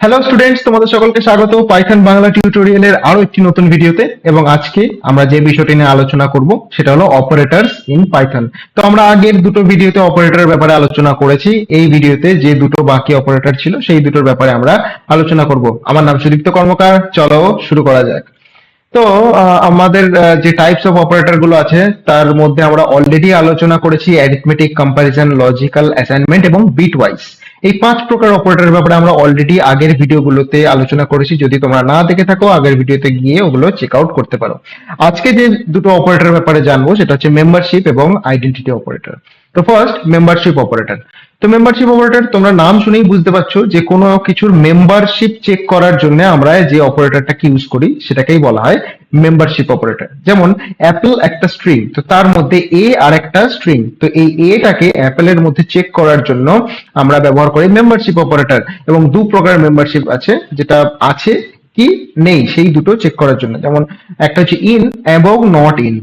Hello students, তোমাদের সকলকে স্বাগত পাইথন বাংলা টিউটোরিয়ালের আরো একটি নতুন ভিডিওতে। এবং আজকে আমরা যে বিষয়টি নিয়ে আলোচনা করব সেটা হলো অপারেটরস ইন পাইথন। তো আমরা আগের দুটো ভিডিওতে অপারেটরের ব্যাপারে আলোচনা করেছি। এই ভিডিওতে যে দুটো বাকি অপারেটর ছিল সেই দুটোর ব্যাপারে আমরা আলোচনা করব। আমার নাম সুদীপ্ত কর্মকার, চলো শুরু করা যাক। তো আমাদের যে টাইপস অফ অপারেটর গুলো আছে তার মধ্যে আমরা অলরেডি আলোচনা করেছি অ্যারিথমেটিক, কম্প্যারিজন, লজিক্যাল, অ্যাসাইনমেন্ট এবং বিট ওয়াইজ। এই 5 প্রকার অপারেটরের ব্যাপারে আমরা অলরেডি আগের ভিডিওগুলোতে আলোচনা করেছি। যদি তোমরা না দেখে থাকো আগের ভিডিওতে গিয়ে ওগুলো চেক আউট করতে পারো। আজকে যে দুটো অপারেটরের ব্যাপারে জানবো সেটা হচ্ছে মেম্বারশিপ এবং আইডেন্টিটি অপারেটর। তো ফার্স্ট মেম্বারশিপ অপারেটর। তো মেম্বারশিপ অপারেটর তোমরা নাম শুনেই বুঝতে পারছো যে কোনো কিছুর মেম্বারশিপ চেক করার জন্য আমরা যে অপারেটরটাকে ইউজ করি সেটাকেই বলা হয় মেম্বারশিপ অপারেটর। যেমন অ্যাপল একটা স্ট্রিং, তো তার মধ্যে এ আর একটা স্ট্রিং, তো এই এটাকে অ্যাপেলের মধ্যে চেক করার জন্য আমরা ব্যবহার করি মেম্বারশিপ অপারেটর। এবং দু প্রকার মেম্বারশিপ আছে, যেটা আছে কি নেই সেই দুটো চেক করার জন্য। যেমন একটা হচ্ছে ইন এবং নট ইন।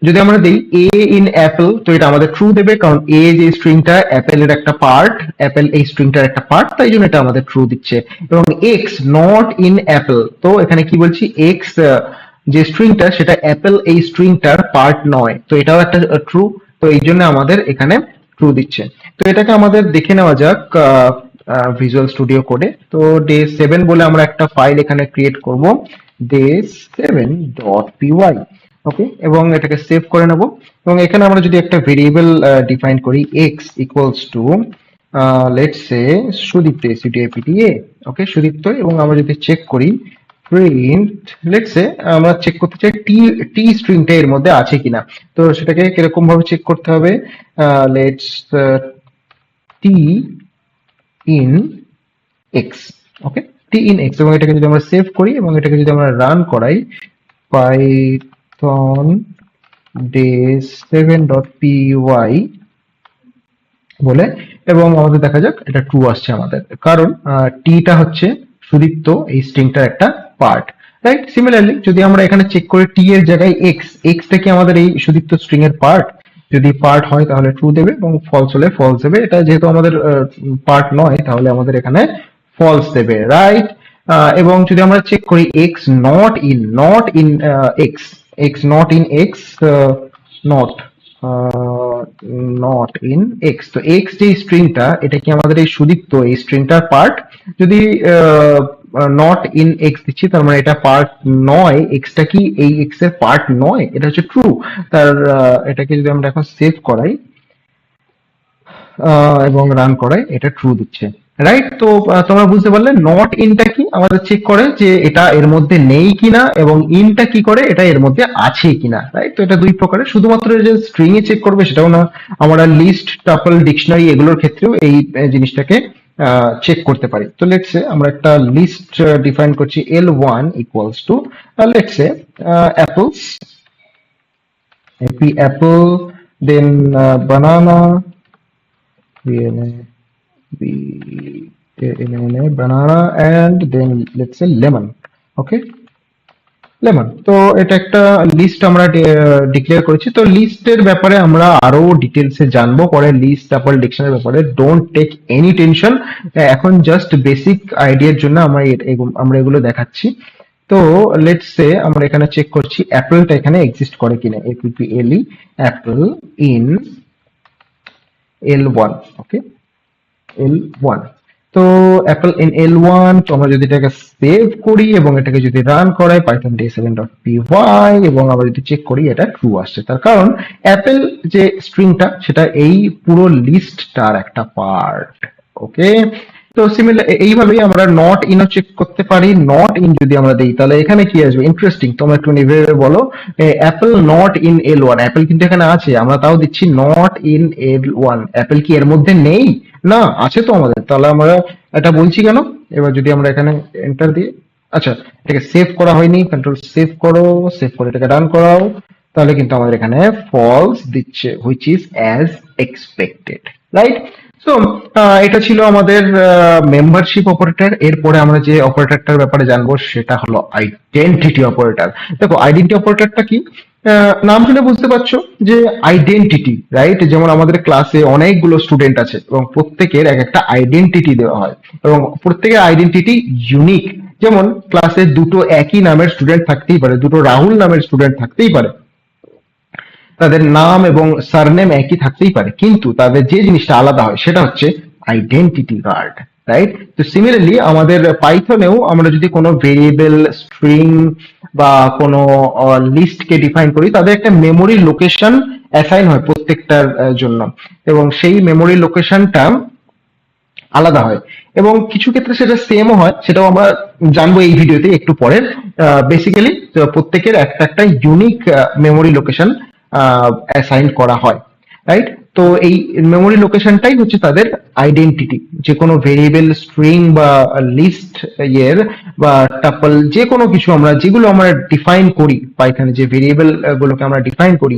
যদি আমরা দিই এ ইন অ্যাপল, তো এটা আমাদের ট্রু দেবে, কারণ এ যে স্ট্রিংটা অ্যাপেলের একটা পার্ট, অ্যাপেল এই স্ট্রিংটার একটা পার্ট, তাই জন্য এটা আমাদের ট্রু দিচ্ছে। এবং এক্স নট ইন অ্যাপল, তো এখানে কি বলছি, এক্স যে স্ট্রিংটা সেটা অ্যাপেল এই স্ট্রিংটার পার্ট নয়, তো এটাও একটা ট্রু, তো এই জন্য আমাদের এখানে ট্রু দিচ্ছে। তো এটাকে আমাদের দেখে নেওয়া যাক ভিজুয়াল স্টুডিও কোডে। তো ডে 7 বলে আমরা একটা ফাইল এখানে ক্রিয়েট করব, day7.py। ওকে, এবং এটাকে সেভ করে নেব। এবং এখানে আমরা যদি একটা ভেরিয়েবল ডিফাইন করি x equals to let's say Sudipta, সুডিএপিটিএ। ওকে, সুদীপ্ত। এবং আমরা যদি চেক করি প্রিন্ট, লেটস সে আমরা চেক করতে চাই টি টি স্ট্রিংটা এর মধ্যে আছে কিনা। তো সেটাকে কিরকম ভাবে চেক করতে হবে, let's T in x. Okay, T in x. এবং এটাকে যদি আমরা সেভ করি এবং এটাকে যদি আমরা রান করাই, পাইথন day7.py বলে, এবং আমাদের দেখা যাক এটা ট্রু আসছে আমাদের, কারণ টিটা হচ্ছে সুদীপ্ত এই স্ট্রিংটার একটা পার্ট, রাইট? সিমিলারলি যদি আমরা এখানে চেক করি টি এর জায়গায় এক্স, এক্সটা কি আমাদের এই সুদীপ্ত স্ট্রিং এর পার্ট? যদি পার্ট হয় তাহলে ট্রু দেবে, এবং ফলস হলে ফলস দেবে। এটা যেহেতু আমাদের পার্ট নয় তাহলে আমাদের এখানে ফলস দেবে, রাইট? এবং যদি আমরা চেক করি x not in, not in x, x not in x, not not in x, তো এক্স যে স্ট্রিংটা এটা কি আমাদের এই সুদীপ্ত এই স্ট্রিংটার পার্ট? যদি নট ইন এক্স দিচ্ছি তার মানে এটা পার্ট নয়, এক্সটা কি এই এক্স এর পার্ট নয়, এটা হচ্ছে ট্রু। তার এটাকে যদি আমরা এখন সেভ করাই এবং রান করাই, এটা ট্রু দিচ্ছে, রাইট? তো তোমরা বুঝতে পারলে নট ইনটা কি আমাদের চেক করে যে এটা এর মধ্যে নেই কিনা, এবং ইনটা কি করে এটা এর মধ্যে আছে কিনা, রাইট? তো এটা দুই প্রকারের, শুধুমাত্র যে স্ট্রিং এ চেক করবে সেটাও না, আমরা লিস্ট, টাপল, ডিকশনারি এগুলোর ক্ষেত্রেও এই জিনিসটাকে চেক করতে পারি। তো লেটস সে আমরা একটা লিস্ট ডিফাইন করছি, L1 equals to let's say apples, apple, then banana, banana, and then let's say lemon. Okay, lemon. তো এটা একটা লিস্ট আমরা ডিক্লেয়ার করেছি। তো লিস্টের ব্যাপারে আমরা আরো ডিটেলসে জানবো পরে, লিস্ট তারপর ডিকশনের ব্যাপারে। ডোন্ট টেক এনি টেনশন, এখন জাস্ট বেসিক আইডিয়ার জন্য আমরা এগুলো দেখাচ্ছি। তো লেটস সে আমরা এখানে চেক করছি অ্যাপেলটা এখানে এক্সিস্ট করে কিনা, APPLE Apple in L1। Okay, L1, তো অ্যাপল ইন L1। তো আমরা যদি এটাকে সেভ করি এবং এটাকে যদি রান করাই পাইথন day7.py, এবং আমরা যদি চেক করি এটা ট্রু আসছে, তার কারণ অ্যাপেল যে স্ট্রিংটা সেটা এই পুরো লিস্টটার একটা পার্ট। ওকে, তো সিমিলার এইভাবেই আমরা নট ইনও চেক করতে পারি। নট ইন যদি আমরা দিই তাহলে এখানে কি আসবে, ইন্টারেস্টিং, তোমরা একটু নিভেবে বলো। Apple not in L1, Apple কিন্তু এখানে আছে, আমরা তাও দিচ্ছি নট ইন L1, অ্যাপেল কি এর মধ্যে নেই? না, আছে তো আমাদের, তাহলে আমরা এটা বলছি কেন? এবার যদি আমরা এখানে এন্টার দিই, আচ্ছা এটাকে সেভ করা হয়নি, কন্ট্রোল সেভ করো, সেভ করে এটাকে রান করাও, তাহলে কিন্তু আমাদের এখানে ফলস দিচ্ছে, which is as expected, right? So তো এটা ছিল আমাদের মেম্বারশিপ অপারেটর। এরপরে আমরা যে অপারেটরটার ব্যাপারে জানবো সেটা হলো আইডেন্টিটি অপারেটর। দেখো আইডেন্টিটি অপারেটরটা কি, নাম শুনে বুঝতে পারছো যে আইডেন্টিটি, রাইট? যেমন আমাদের ক্লাসে অনেকগুলো স্টুডেন্ট আছে এবং প্রত্যেকের এক একটা আইডেন্টিটি দেওয়া হয় এবং প্রত্যেকের আইডেন্টিটি ইউনিক। যেমন ক্লাসে দুটো একই নামের স্টুডেন্ট থাকতেই পারে, দুটো রাহুল নামের স্টুডেন্ট থাকতেই পারে, তাদের নাম এবং সারনেম একই থাকতেই পারে, কিন্তু তাদের যে জিনিসটা আলাদা হয় সেটা হচ্ছে আইডেন্টিটি কার্ড, রাইট? তো সিমিলারলি আমাদের পাইথনেও আমরা যদি কোনো ভেরিয়েবল, স্ট্রিং বা কোনো লিস্টকে ডিফাইন করি, তাদের একটা মেমোরি লোকেশন অ্যাসাইন হয় প্রত্যেকটার জন্য, এবং সেই মেমোরি লোকেশনটা আলাদা হয় এবং কিছু ক্ষেত্রে সেটা সেমও হয়, সেটাও আমরা জানবো এই ভিডিওতে একটু পরে। বেসিক্যালি প্রত্যেকের একটা একটা ইউনিক মেমোরি লোকেশন অ্যাসাইন করা হয়, রাইট? তো এই মেমোরি লোকেশনটাই হচ্ছে তাদের আইডেন্টিটি। যে কোনো ভেরিয়েবল, স্ট্রিং বা লিস্ট এর বা টাপল, যে কোনো কিছু আমরা যেগুলো আমরা ডিফাইন করি পাইথনে, যে ভেরিয়েবল গুলোকে আমরা ডিফাইন করি,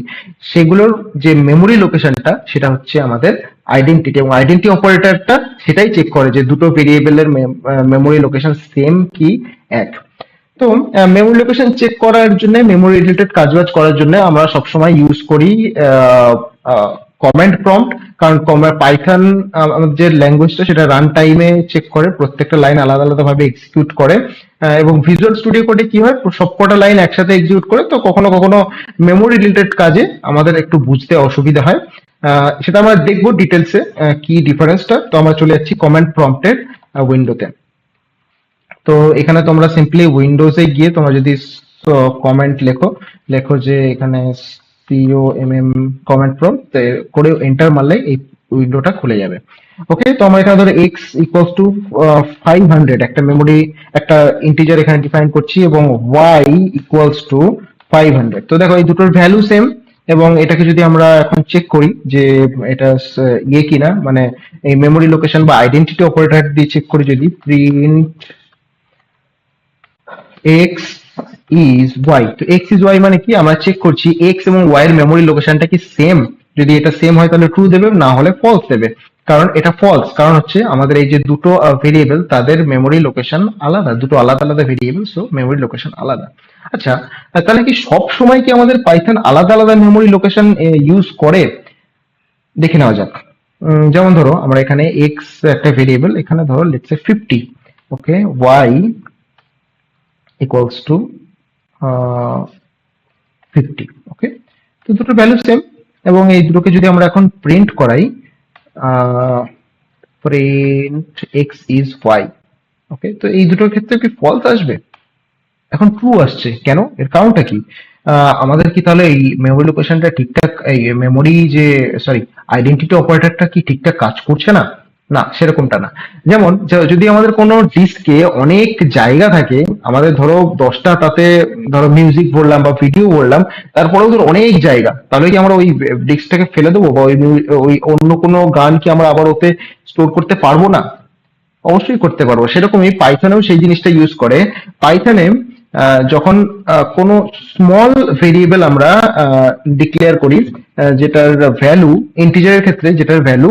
সেগুলোর যে মেমোরি লোকেশনটা সেটা হচ্ছে আমাদের আইডেন্টিটি। এবং আইডেন্টিটি অপারেটরটা সেটাই চেক করে যে দুটো ভেরিয়েবলের মেমোরি লোকেশন সেম কি এক। তো মেমোরি লোকেশন চেক করার জন্য, মেমোরি রিলেটেড কাজবাজ করার জন্য আমরা সবসময় ইউজ করি কমান্ড প্রম্পট। কারণ পাইথন আমাদের যে ল্যাঙ্গুয়েজটা সেটা রান টাইমে চেক করে, প্রত্যেকটা লাইন আলাদা আলাদা ভাবে এক্সিকিউট করে। এবং ভিজুয়াল স্টুডিও কোডে কি হয়, সবকটা লাইন একসাথে এক্সিকিউট করে, তো কখনো কখনো মেমোরি রিলেটেড কাজে আমাদের একটু বুঝতে অসুবিধা হয়। সেটা আমরা দেখবো ডিটেলসে কি ডিফারেন্সটা। তো আমরা চলে যাচ্ছি কমান্ড প্রম্পটের উইন্ডোতে। তো এখানে তোমরা সিম্পলি উইন্ডোজে গিয়ে তোমরা যদি কমেন্ট লেখো, লেখো যে এখানে COMM কমেন্ট প্রম্পট করে এন্টার মারলে এই উইন্ডোটা খুলে যাবে। ওকে, তো আমরা এখানে ধরো x ইকুয়ালস টু 500 একটা মেমোরি, একটা ইন্টিজার এখানে ডিফাইন করছি, এবং y ইকুয়ালস টু 500। তো দেখো এই দুটোর ভ্যালু সেম, এবং এটাকে যদি আমরা এখন চেক করি যে এটা ইয়ে কিনা, মানে এই মেমোরি লোকেশন বা আইডেন্টিটি অপারেটর দিয়ে চেক করি, যদি প্রিন্ট এক্স ইজ ওয়াই, তো এক্স ইজ ওয়াই মানে কি, আমরা চেক করছি এক্স এবং ওয়াই এর মেমোরি লোকেশনটা কি সেম। যদি এটা সেম হয় তাহলে ট্রু দেবে, না হলে ফলস দেবে। কারণ এটা ফলস, কারণ হচ্ছে আমাদের এই যে দুটো ভেরিয়েবল তাদের মেমোরি লোকেশন আলাদা, দুটো আলাদা আলাদা ভেরিয়েবল, সো মেমোরি লোকেশন আলাদা। আচ্ছা, তাহলে কি সব সময় কি আমাদের পাইথন আলাদা আলাদা মেমোরি লোকেশন ইউজ করে? দেখে নেওয়া যাক। যেমন ধরো আমরা এখানে এক্স একটা ভেরিয়েবল, এখানে ধরো let's say 50, okay, Y equals to 50, okay. তো দুটো ভ্যালু সেম, এবং এই দুটোকে যদি আমরা এখন প্রিন্ট করাই, প্রিন্ট এক্স ইজ ওয়াই, ওকে, তো এই দুটোর ক্ষেত্রে কি ফলস আসবে? এখন ট্রু আসছে কেন? এর কারণটা কি? আমাদের কি তাহলে এই মেমোরি লোকেশনটা ঠিকঠাক, এই মেমোরি যে সরি আইডেন্টিটি অপারেটরটা কি ঠিকঠাক কাজ করছে না? না, সেরকমটা না। যেমন যদি আমাদের কোনো ডিস্কে অনেক জায়গা থাকে, আমাদের ধরো 10টা, তাতে ধরো মিউজিক বললাম বা ভিডিও বললাম, তারপরেও ধরো অনেক জায়গা, তাহলে কি আমরা ওই ডিস্কটাকে ফেলে দেবো, বা ওই অন্য কোনো গান কি আমরা আবার ওতে স্টোর করতে পারবো না? অবশ্যই করতে পারবো। সেরকমই পাইথনেও সেই জিনিসটা ইউজ করে। পাইথনে যখন কোনো স্মল ভেরিয়েবল আমরা ডিক্লেয়ার করি, যেটার ভ্যালু ইন্টিজারের ক্ষেত্রে, যেটার ভ্যালু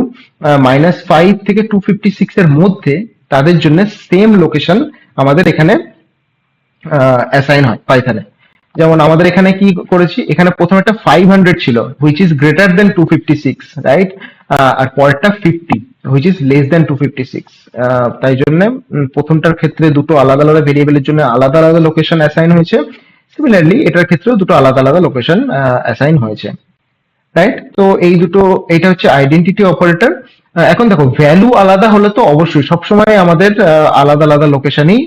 -5 থেকে 256 এর মধ্যে, তাদের জন্য সেম লোকেশন আমাদের এখানে অ্যাসাইন হয় পাইথনে। যেমন আমাদের এখানে কি করেছি, এখানে প্রথমে একটা 500 ছিল which is greater then 256, right? আর পরেরটা 50 হুইচ ইজ লেস দেন 256। তাই জন্য প্রথমটার ক্ষেত্রে দুটো আলাদা আলাদা ভেরিয়েবলের জন্য আলাদা আলাদা লোকেশন অ্যাসাইন হয়েছে। সিমিলারলি এটার ক্ষেত্রেও দুটো আলাদা আলাদা লোকেশন অ্যাসাইন হয়েছে, রাইট? তো এই দুটো, এটা হচ্ছে আইডেন্টিটি অপারেটর। এখন দেখো ভ্যালু আলাদা হলে তো অবশ্যই সবসময় আমাদের আলাদা আলাদা লোকেশনই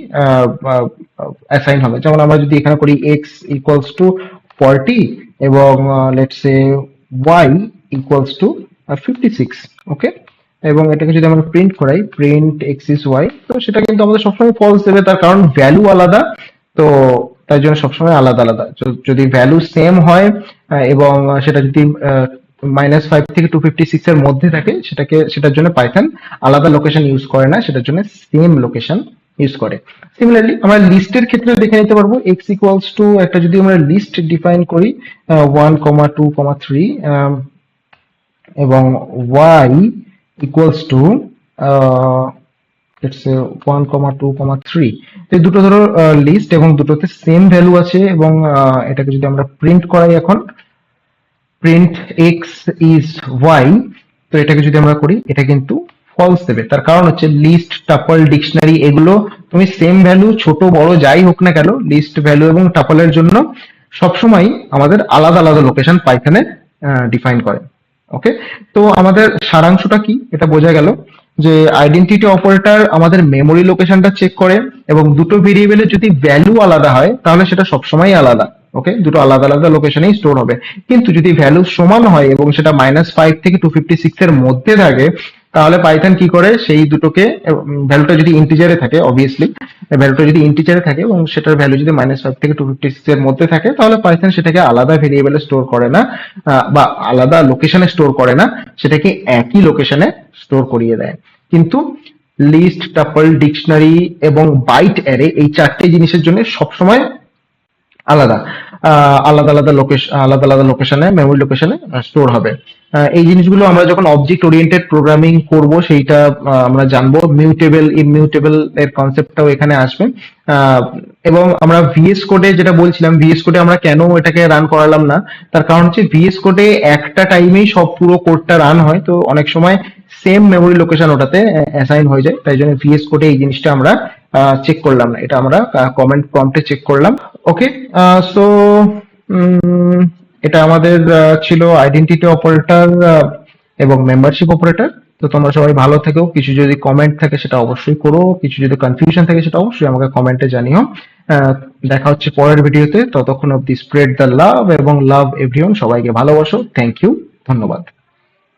অ্যাসাইন হবে। যেমন আমরা যদি এখানে করি x ইকুয়ালস টু 40 এবং let's say y equals to 56, ওকে, এবং এটাকে যদি আমরা প্রিন্ট করাই, প্রিন্ট x ইজ y, তো সেটা কিন্তু আমাদের সবসময় ফলস দেবে, তার কারণ ভ্যালু আলাদা। তো তাই জন্য সবসময় আলাদা আলাদা। যদি ভ্যালু সেম হয় এবং সেটা যদি -5 থেকে 256 এর মধ্যে থাকে, সেটার জন্য পাইথন আলাদা লোকেশন ইউজ করে না, সেটার জন্য সেম লোকেশন ইউজ করে। সিমিলারলি আমরা লিস্টের ক্ষেত্রে দেখে নিতে পারবো, x ইকুয়ালস টু একটা যদি আমরা লিস্ট ডিফাইন করি 1, 2, 3, এবং y ইকুয়ালস টু লেটস সে 1, 2, 3। এই দুটো ধরো লিস্ট এবং দুটোতে সেম ভ্যালু আছে এবং এটাকে যদি আমরা প্রিন্ট করাই এখন, প্রিন্ট এক্স ইজ ওয়াই, তো এটাকে যদি আমরা করি এটা কিন্তু ফলস দেবে। তার কারণ হচ্ছে লিস্ট, টাপল, ডিকশনারি এগুলো তুমি সেম ভ্যালু ছোট বড় যাই হোক না কেন, লিস্ট ভ্যালু এবং টাপলের জন্য সবসময় আমাদের আলাদা আলাদা লোকেশন পাইথনে ডিফাইন করে। ওকে, তো আমাদের সারাংশটা কি এটা বোঝা গেল যে আইডেন্টিটি অপারেটর আমাদের মেমোরি লোকেশনটা চেক করে এবং দুটো ভেরিয়েবলের যদি ভ্যালু আলাদা হয় তাহলে সেটা সবসময় আলাদা। ওকে, দুটো আলাদা আলাদা লোকেশনেই স্টোর হবে। কিন্তু যদি ভ্যালু সমান হয় এবং সেটা -5 থেকে 256 এর মধ্যে থাকে, তাহলে পাইথন কি করে সেই দুটোকে, ভ্যালুটা যদি ইন্টিজারে থাকে অবভিয়াসলি, ভ্যালুটা যদি ইন্টিজারে থাকে এবং সেটার ভ্যালু যদি -5 থেকে 256 এর মধ্যে থাকে, তাহলে পাইথন সেটাকে আলাদা ভেরিয়েবলে স্টোর করে না বা আলাদা লোকেশনে স্টোর করে না, সেটাকে একই লোকেশনে স্টোর করিয়ে দেয়। কিন্তু লিস্ট, টাপল, ডিকশনারি এবং বাইট অ্যারে এই চারটে জিনিসের জন্য সবসময় আলাদা আলাদা আলাদা লোকেশন, আলাদা আলাদা লোকেশনে, মেমোরি লোকেশনে স্টোর হবে। এই জিনিসগুলো আমরা যখন অবজেক্ট ওরিয়েন্টেড প্রোগ্রামিং করব সেইটা আমরা জানবো। মিউটেবল, ইমিউটেবল এর কনসেপ্টটাও এখানে আসবে। এবং আমরা ভিএস কোডে যেটা বলছিলাম, ভিএস কোডে আমরা কেন এটাকে রান করালাম না, তার কারণ হচ্ছে ভিএস কোডে একটা টাইমেই সব পুরো কোডটা রান হয়, তো অনেক সময় সেম মেমোরি লোকেশন ওটাতে অ্যাসাইন হয়ে যায়, তাই জন্য ভিএস কোডে এই জিনিসটা আমরা চেক করলাম না, এটা আমরা কমেন্ট প্রম্পটে চেক করলাম। ওকে, সো এটা আমাদের ছিল আইডেন্টিটি অপারেটর এবং মেম্বারশিপ অপারেটর। তো তোমরা সবাই ভালো থেকো। কিছু যদি কমেন্ট থাকে সেটা অবশ্যই করো, কিছু যদি কনফিউশন থাকে সেটা অবশ্যই আমাকে কমেন্টে জানিও। দেখা হচ্ছে পরের ভিডিওতে, ততক্ষণ অব্দি স্প্রেড দ্য লাভ এবং লাভ এভরিওয়ান। সবাইকে ভালোবাসো। থ্যাংক ইউ, ধন্যবাদ।